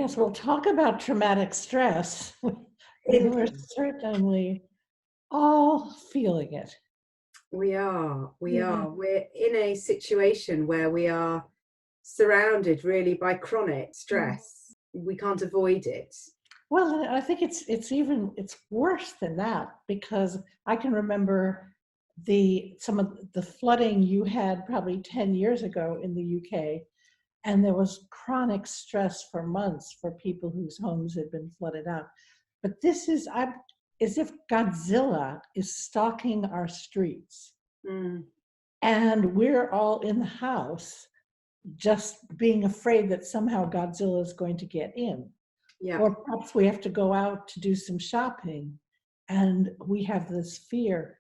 Yes, we'll talk about traumatic stress. We're certainly all feeling it. We are. Yeah. We're in a situation where we are surrounded really by chronic stress. We can't avoid it. Well, I think it's worse than that, because I can remember some of the flooding you had probably 10 years ago in the UK, and there was chronic stress for months for people whose homes had been flooded out. But this is as if Godzilla is stalking our streets. And we're all in the house just being afraid that somehow Godzilla is going to get in. Yeah. Or perhaps we have to go out to do some shopping and we have this fear.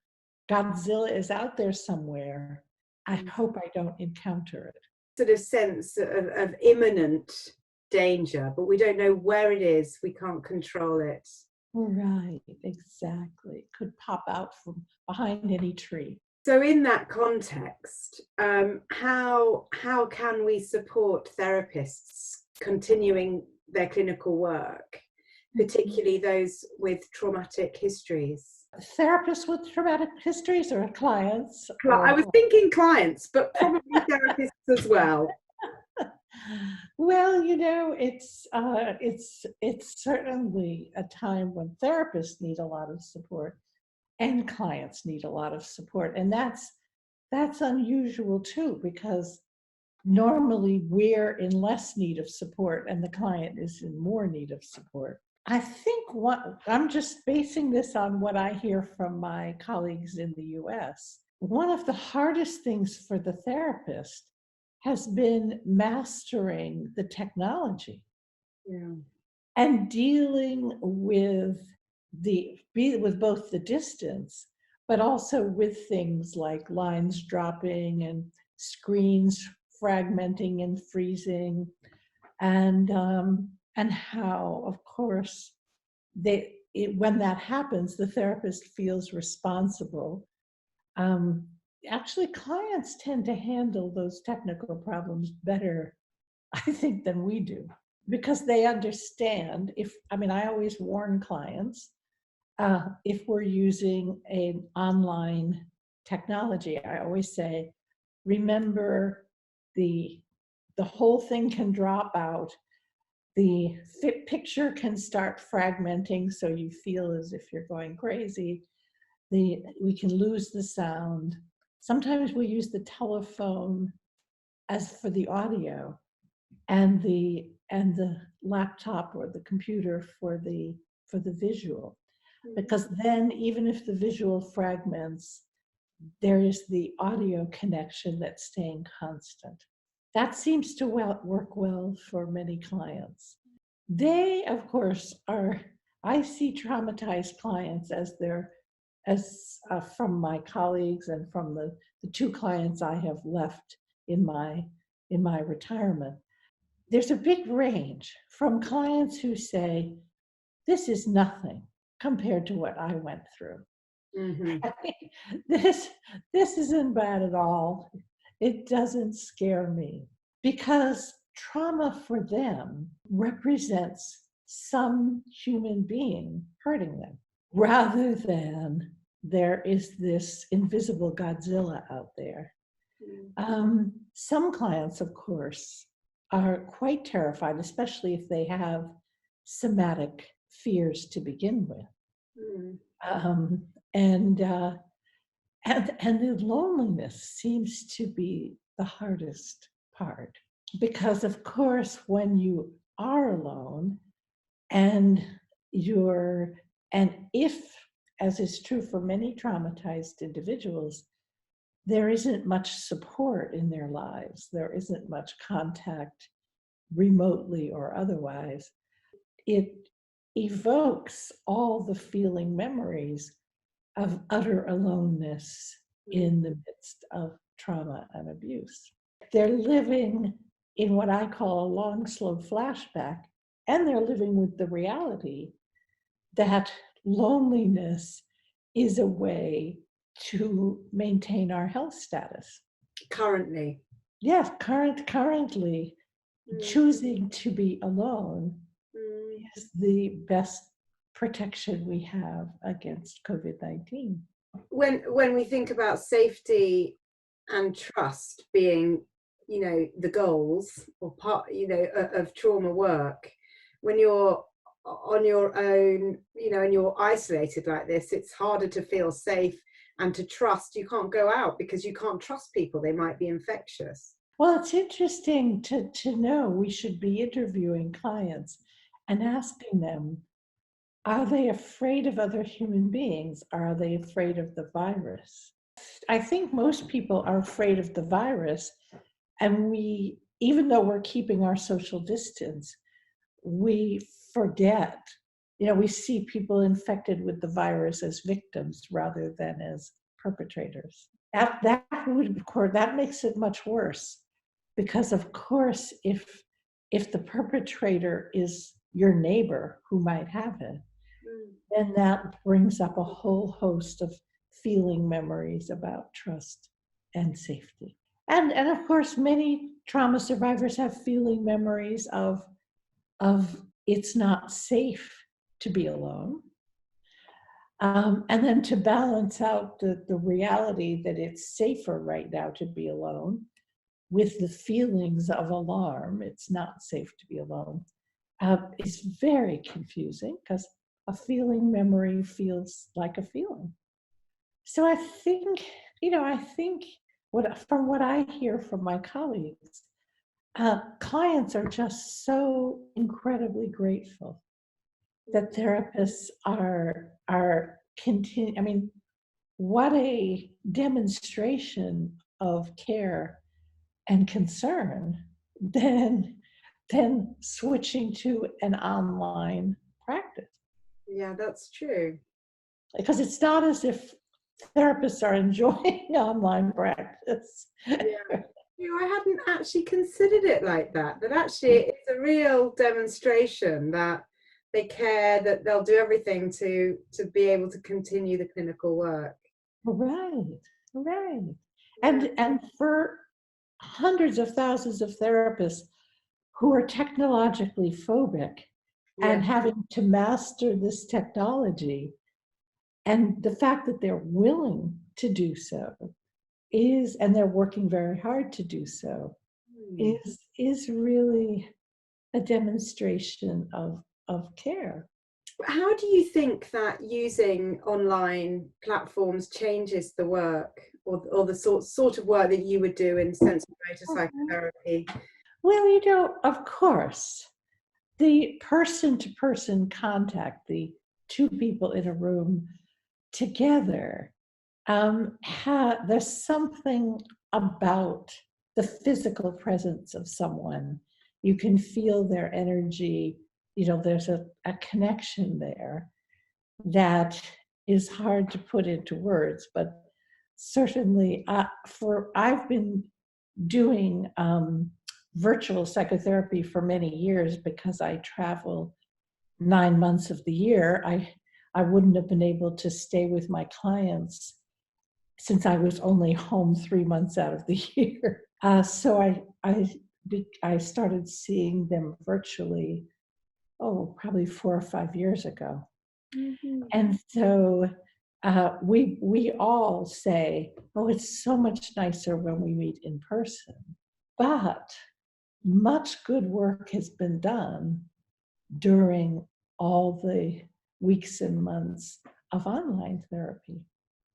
Godzilla is out there somewhere. I hope I don't encounter it. Sort of sense of imminent danger, but we don't know where it is. We can't control it. Right, exactly. It could pop out from behind any tree. So in that context, how can we support therapists continuing their clinical work, particularly those with traumatic histories? Therapists with traumatic histories or clients? I was thinking clients, but probably therapists as well. Well, it's certainly a time when therapists need a lot of support and clients need a lot of support. And that's unusual too, because normally we're in less need of support and the client is in more need of support. I think I'm just basing this on what I hear from my colleagues in the US. One of the hardest things for the therapist has been mastering the technology and dealing with both the distance, but also with things like lines dropping and screens fragmenting and freezing, and how, of course, when that happens, the therapist feels responsible. Actually, clients tend to handle those technical problems better, I think, than we do, because they understand. I always warn clients, if we're using an online technology, I always say, remember, the whole thing can drop out. The picture can start fragmenting, so you feel as if you're going crazy. We can lose the sound. Sometimes we use the telephone as for the audio, and the laptop or the computer for the visual, because then even if the visual fragments, there is the audio connection that's staying constant. That seems to work well for many clients. They, of course, I see traumatized clients from my colleagues and from the two clients I have left in my retirement. There's a big range from clients who say, this is nothing compared to what I went through. This isn't bad at all. It doesn't scare me, because trauma for them represents some human being hurting them, rather than there is this invisible Godzilla out there. Some clients, of course, are quite terrified, especially if they have somatic fears to begin with. And the loneliness seems to be the hardest part, because, of course, when you are alone and if, as is true for many traumatized individuals, there isn't much support in their lives, there isn't much contact remotely or otherwise, it evokes all the feeling memories of utter aloneness in the midst of trauma and abuse. They're living in what I call a long, slow flashback, and they're living with the reality that loneliness is a way to maintain our health status. Currently. Yes, currently choosing to be alone is the best protection we have against COVID-19. When we think about safety and trust being, the goals or part, of trauma work, when you're on your own, and you're isolated like this, it's harder to feel safe and to trust. You can't go out because you can't trust people. They might be infectious. Well, it's interesting to know we should be interviewing clients and asking them, are they afraid of other human beings? Are they afraid of the virus? I think most people are afraid of the virus, and we, even though we're keeping our social distance, we forget, we see people infected with the virus as victims rather than as perpetrators. That makes it much worse, because of course, if the perpetrator is your neighbor who might have it, then that brings up a whole host of feeling memories about trust and safety. And of course, many trauma survivors have feeling memories of it's not safe to be alone. And then to balance out the reality that it's safer right now to be alone with the feelings of alarm, it's not safe to be alone, is very confusing, because a feeling memory feels like a feeling. So I think from what I hear from my colleagues, clients are just so incredibly grateful that therapists are continue. I mean, what a demonstration of care and concern than switching to an online practice. Yeah, that's true. Because it's not as if therapists are enjoying online practice. Yeah. I hadn't actually considered it like that. That actually it's a real demonstration that they care, that they'll do everything to be able to continue the clinical work. Right. Yeah. And for hundreds of thousands of therapists who are technologically phobic and having to master this technology, and the fact that they're willing to do so and they're working very hard to do so, is really a demonstration of care. How do you think that using online platforms changes the work, or the sort of work that you would do in sensory motor psychotherapy? Well, of course, the person-to-person contact, the two people in a room together, there's something about the physical presence of someone. You can feel their energy. There's a connection there that is hard to put into words, but certainly I've been doing virtual psychotherapy for many years because I travel 9 months of the year. I wouldn't have been able to stay with my clients since I was only home 3 months out of the year. So I started seeing them virtually, probably 4 or 5 years ago. Mm-hmm. And so we all say, it's so much nicer when we meet in person. But much good work has been done during all the weeks and months of online therapy.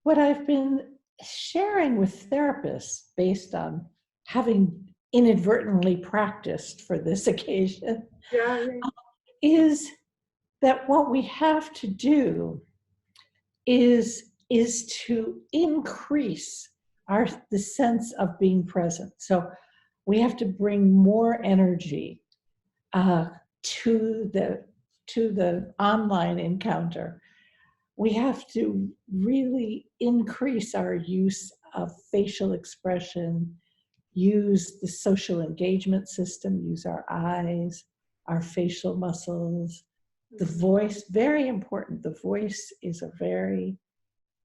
What I've been sharing with therapists, based on having inadvertently practiced for this occasion, is that what we have to do is to increase the sense of being present. So we have to bring more energy to the online encounter. We have to really increase our use of facial expression, use the social engagement system, use our eyes, our facial muscles, the voice, very important. The voice is a very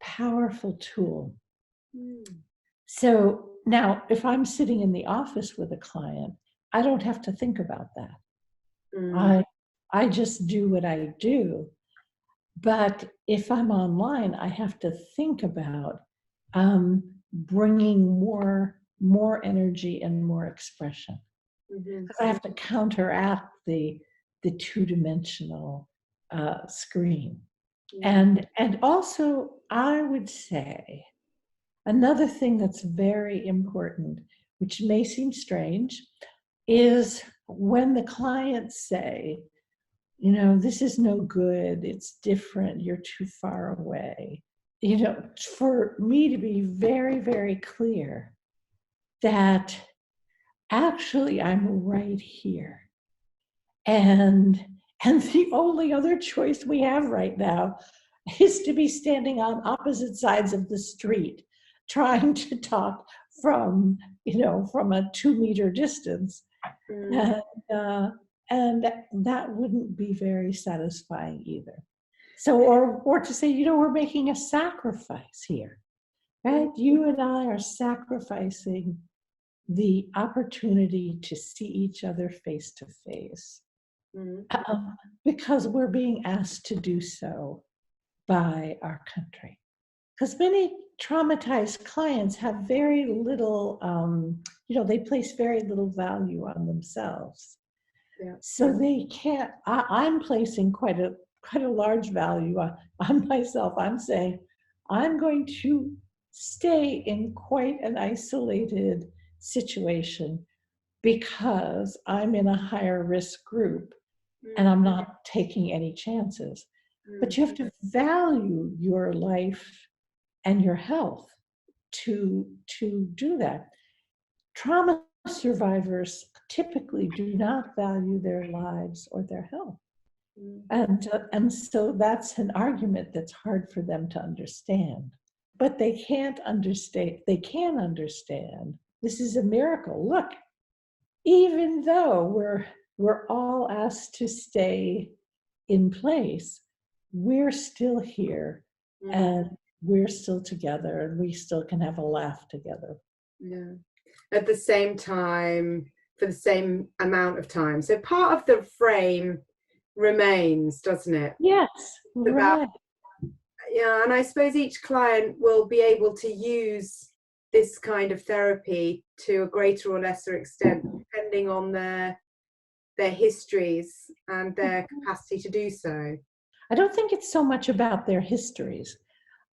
powerful tool. So now, if I'm sitting in the office with a client, I don't have to think about that. I just do what I do. But if I'm online, I have to think about bringing more energy and more expression. Mhm. Because I have to counteract the two-dimensional screen. Yeah. And also, I would say another thing that's very important, which may seem strange, is when the clients say, you know, this is no good, it's different, you're too far away. You know, for me to be very, very clear that actually I'm right here. And the only other choice we have right now is to be standing on opposite sides of the street, trying to talk from, you know, from a 2 meter distance. Mm. And, uh, and that wouldn't be very satisfying either. So, or to say, you know, we're making a sacrifice here, right? You and I are sacrificing the opportunity to see each other face to face Mm. because we're being asked to do so by our country. Because many traumatized clients have very little, you know, they place very little value on themselves. Yeah. So they can't, I'm placing quite a large value on myself. I'm saying, I'm going to stay in quite an isolated situation because I'm in a higher risk group and I'm not taking any chances. But Mm. you have to value your life and your health to do that. Trauma survivors typically do not value their lives or their health. Mm. And so that's an argument that's hard for them to understand. But they can't understand, they can understand. This is a miracle. Look, even though we're all asked to stay in place, we're still here Mm. and we're still together and we still can have a laugh together. Yeah. At the same time, for the same amount of time. So part of the frame remains, doesn't it? Yes, About, right. yeah, and I suppose each client will be able to use this kind of therapy to a greater or lesser extent, depending on their histories and their capacity to do so. I don't think it's so much about their histories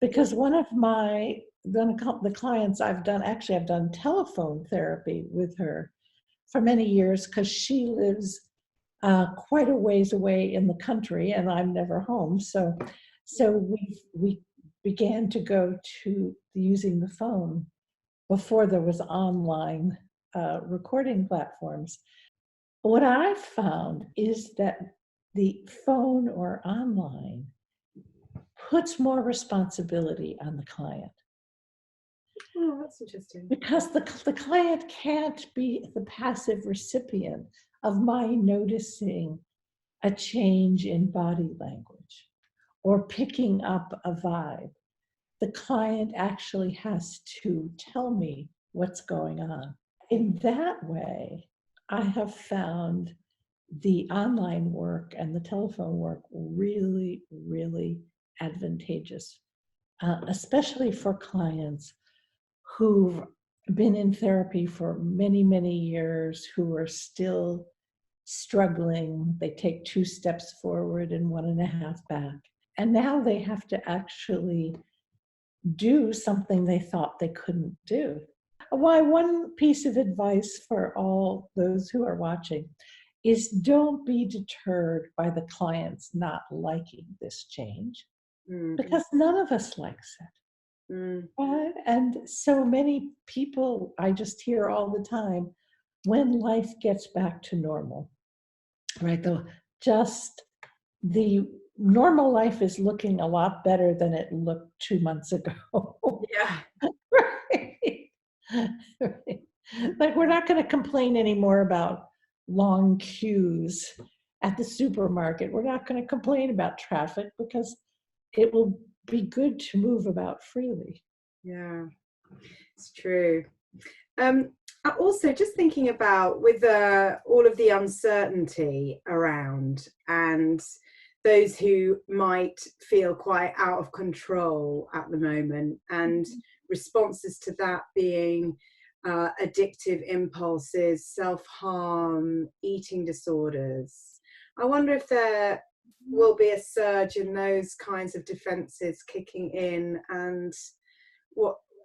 because one of the clients I've done, actually I've done telephone therapy with her for many years because she lives quite a ways away in the country and I'm never home. So we began to go to using the phone before there was online recording platforms. What I found is that the phone or online puts more responsibility on the client Oh, that's interesting. because the client can't be the passive recipient of my noticing a change in body language or picking up a vibe. The client actually has to tell me what's going on. In that way, I have found the online work and the telephone work really, really advantageous, especially for clients who've been in therapy for many, many years, who are still struggling. They take 2 steps forward and 1.5 back. And now they have to actually do something they thought they couldn't do. Why, one piece of advice for all those who are watching is don't be deterred by the clients not liking this change Mm. because none of us likes it. Mm. Right? And so many people, I just hear all the time, when life gets back to normal, right? Just the normal life is looking a lot better than it looked 2 months ago. Yeah. Right. Right. Like we're not going to complain anymore about long queues at the supermarket. We're not going to complain about traffic because it will be good to move about freely. Yeah, it's true. Also, just thinking about with all of the uncertainty around and those who might feel quite out of control at the moment, and responses to that being addictive impulses, self-harm, eating disorders. I wonder if there will be a surge in those kinds of defenses kicking in, and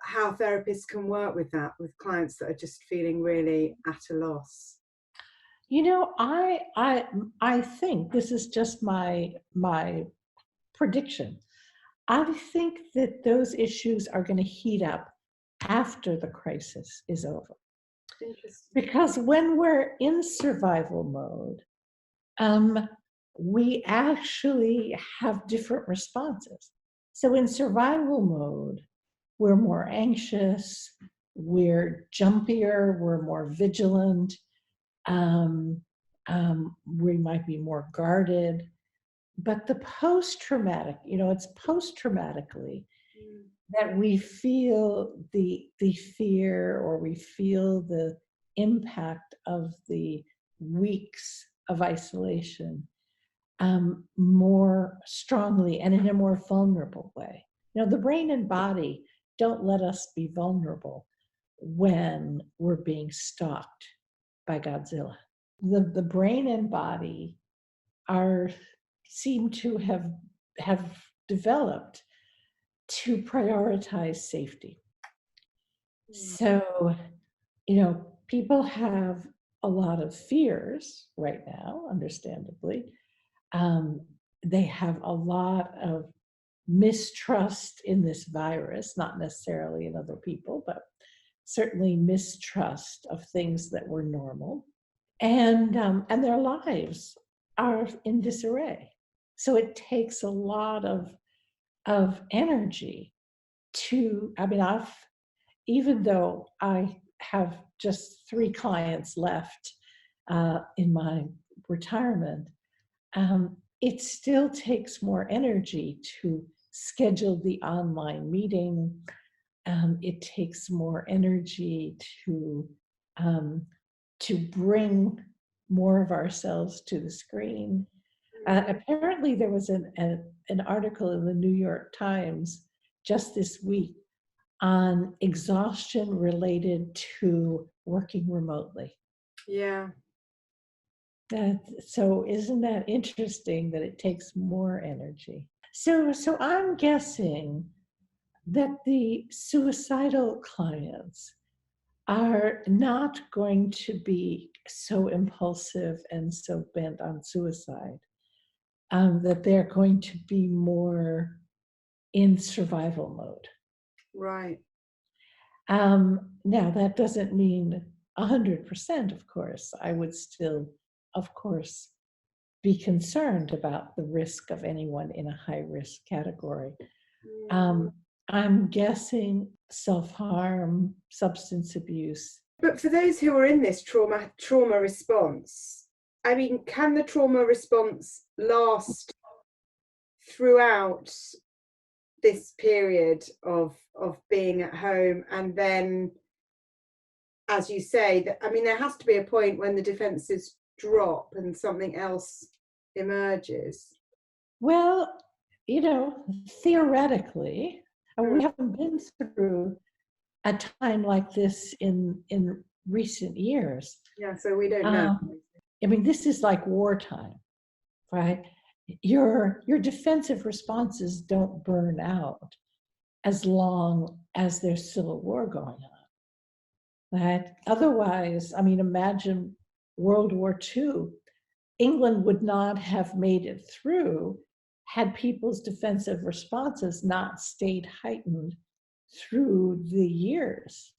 how therapists can work with that with clients that are just feeling really at a loss. You know, I think this is just my prediction. I think that those issues are going to heat up after the crisis is over. Interesting. Because when we're in survival mode, we actually have different responses. So in survival mode, we're more anxious, we're jumpier, we're more vigilant, we might be more guarded. But the post-traumatic, it's post-traumatically that we feel the fear, or we feel the impact of the weeks of isolation more strongly and in a more vulnerable way. The brain and body don't let us be vulnerable when we're being stalked by Godzilla. The brain and body seem to have developed to prioritize safety. So, people have a lot of fears right now, understandably. They have a lot of mistrust in this virus, not necessarily in other people, but certainly mistrust of things that were normal. And their lives are in disarray. So it takes a lot of energy to, even though I have just 3 clients left in my retirement, it still takes more energy to schedule the online meeting. It takes more energy to bring more of ourselves to the screen. Apparently, there was an article in the New York Times just this week on exhaustion related to working remotely. Yeah. So isn't that interesting that it takes more energy? So I'm guessing that the suicidal clients are not going to be so impulsive and so bent on suicide, that they're going to be more in survival mode. Right. Now, that doesn't mean 100%, of course. I would still, of course, be concerned about the risk of anyone in a high-risk category. I'm guessing self-harm, substance abuse. But for those who are in this trauma response, can the trauma response last throughout this period of being at home? And then, as you say, there has to be a point when the defenses drop and something else emerges. Well, theoretically, we haven't been through a time like this in recent years. Yeah, so we don't know. This is like wartime, right? Your defensive responses don't burn out as long as there's still a war going on, right? Otherwise, imagine World War II. England would not have made it through had people's defensive responses not stayed heightened through the years.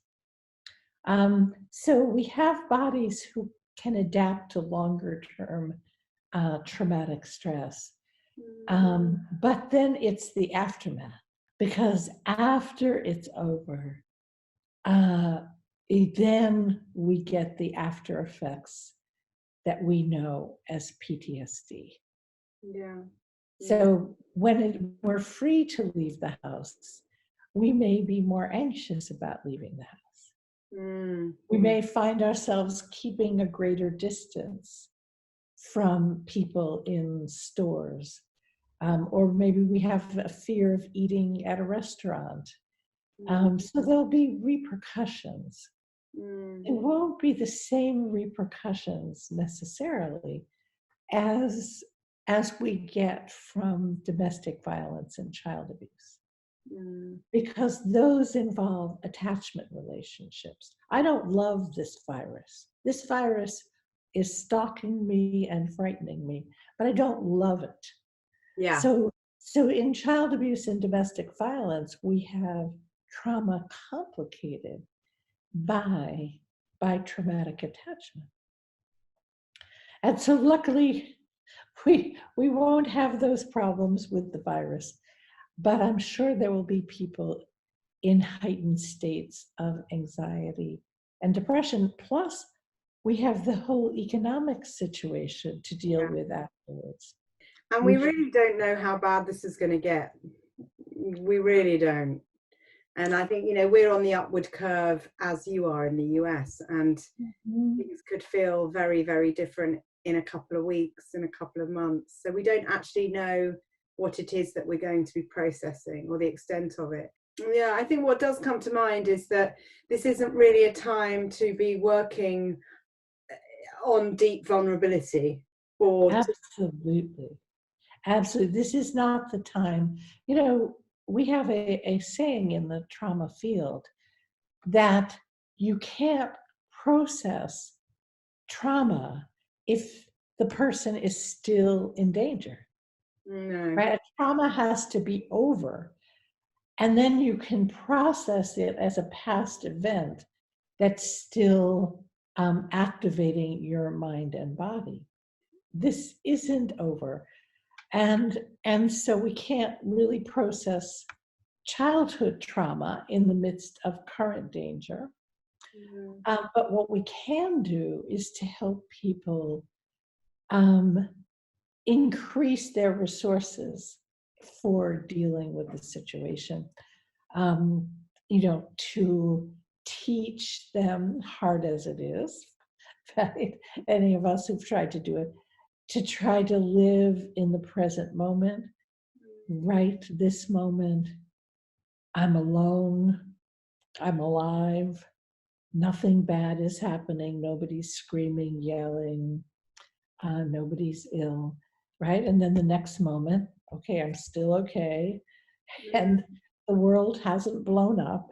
So we have bodies who can adapt to longer term traumatic stress. But then it's the aftermath, because after it's over, then we get the after effects that we know as PTSD. Yeah. So when we're free to leave the house, we may be more anxious about leaving the house. We may find ourselves keeping a greater distance from people in stores. Or maybe we have a fear of eating at a restaurant. So there'll be repercussions. It won't be the same repercussions necessarily as we get from domestic violence and child abuse, because those involve attachment relationships. I don't love this virus. This virus is stalking me and frightening me, but I don't love it. Yeah. So in child abuse and domestic violence, we have trauma complicated by traumatic attachment. And so luckily, we won't have those problems with the virus, but I'm sure there will be people in heightened states of anxiety and depression. Plus, we have the whole economic situation to deal with afterwards. And we really don't know how bad this is going to get. We really don't. And I think, we're on the upward curve as you are in the US, and things could feel very, very different in a couple of weeks, in a couple of months. So we don't actually know what it is that we're going to be processing or the extent of it. Yeah, I think what does come to mind is that this isn't really a time to be working on deep vulnerability. Absolutely. This is not the time. We have a saying in the trauma field that you can't process trauma if the person is still in danger. No. Right? Trauma has to be over, and then you can process it as a past event that's still activating your mind and body. This isn't over. And so we can't really process childhood trauma in the midst of current danger. But what we can do is to help people increase their resources for dealing with the situation. To teach them, hard as it is, right? Any of us who've tried to do it, to try to live in the present moment, right this moment. I'm alone, I'm alive, nothing bad is happening, nobody's screaming, yelling, nobody's ill, right? And then the next moment, okay, I'm still okay, and the world hasn't blown up,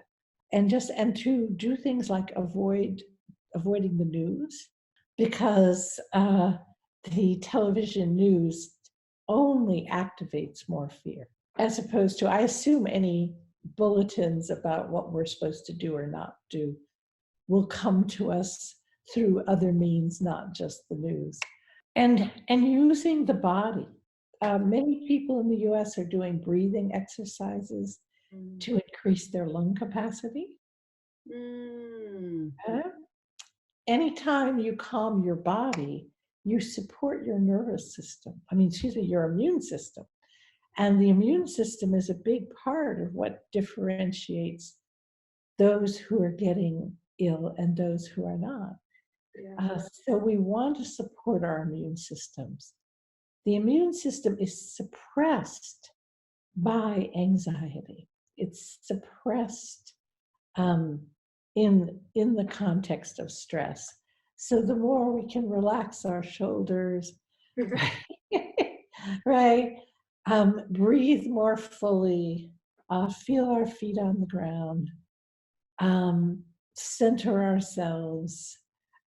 and to do things like avoiding the news, because the television news only activates more fear, as opposed to, I assume, any bulletins about what we're supposed to do or not do will come to us through other means, not just the news. And using the body. Many people in the US are doing breathing exercises to increase their lung capacity. Anytime you calm your body, you support your nervous system. Your immune system. And the immune system is a big part of what differentiates those who are getting ill and those who are not. So we want to support our immune systems. The immune system is suppressed by anxiety. It's suppressed in the context of stress. So the more we can relax our shoulders, right? Breathe more fully, feel our feet on the ground, center ourselves,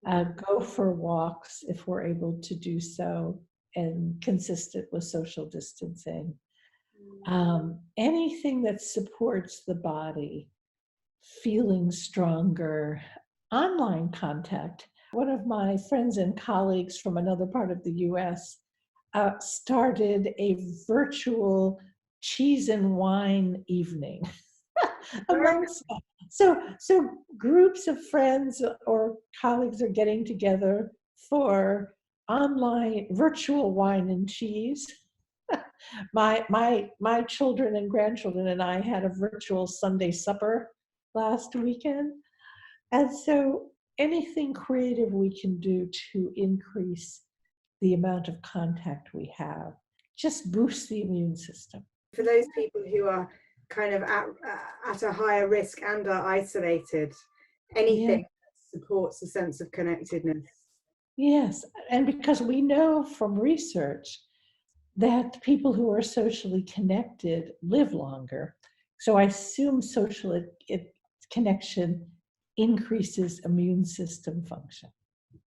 go for walks if we're able to do so and consistent with social distancing. Anything that supports the body, feeling stronger. Online contact. One of my friends and colleagues from another part of the US started a virtual cheese and wine evening amongst us. So groups of friends or colleagues are getting together for online virtual wine and cheese. My children and grandchildren and I had a virtual Sunday supper last weekend. And so anything creative we can do to increase the amount of contact we have just boosts the immune system. For those people who are kind of at a higher risk and are isolated, anything that supports a sense of connectedness. Yes, and because we know from research that people who are socially connected live longer. So I assume social connection increases immune system function.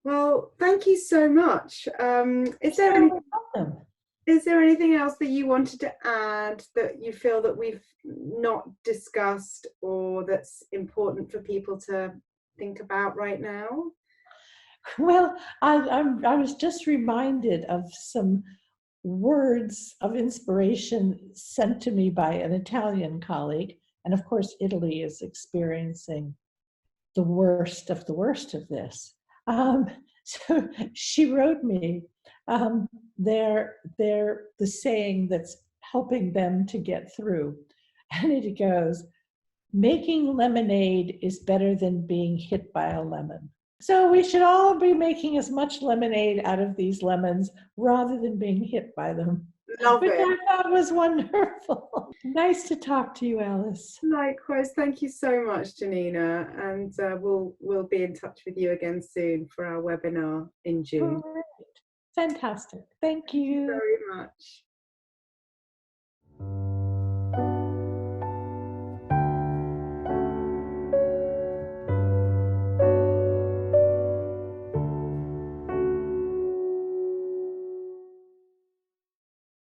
Well, thank you so much. Is there anything else that you wanted to add that you feel that we've not discussed or that's important for people to think about right now? Well, I was just reminded of some words of inspiration sent to me by an Italian colleague. And of course, Italy is experiencing the worst of this. So she wrote me the saying that's helping them to get through. And it goes, making lemonade is better than being hit by a lemon. So we should all be making as much lemonade out of these lemons rather than being hit by them. Love Which it. I thought was wonderful. Nice to talk to you, Alice. Likewise, thank you so much, Janina, and we'll be in touch with you again soon for our webinar in June. All right. Fantastic. Thank you. Very much.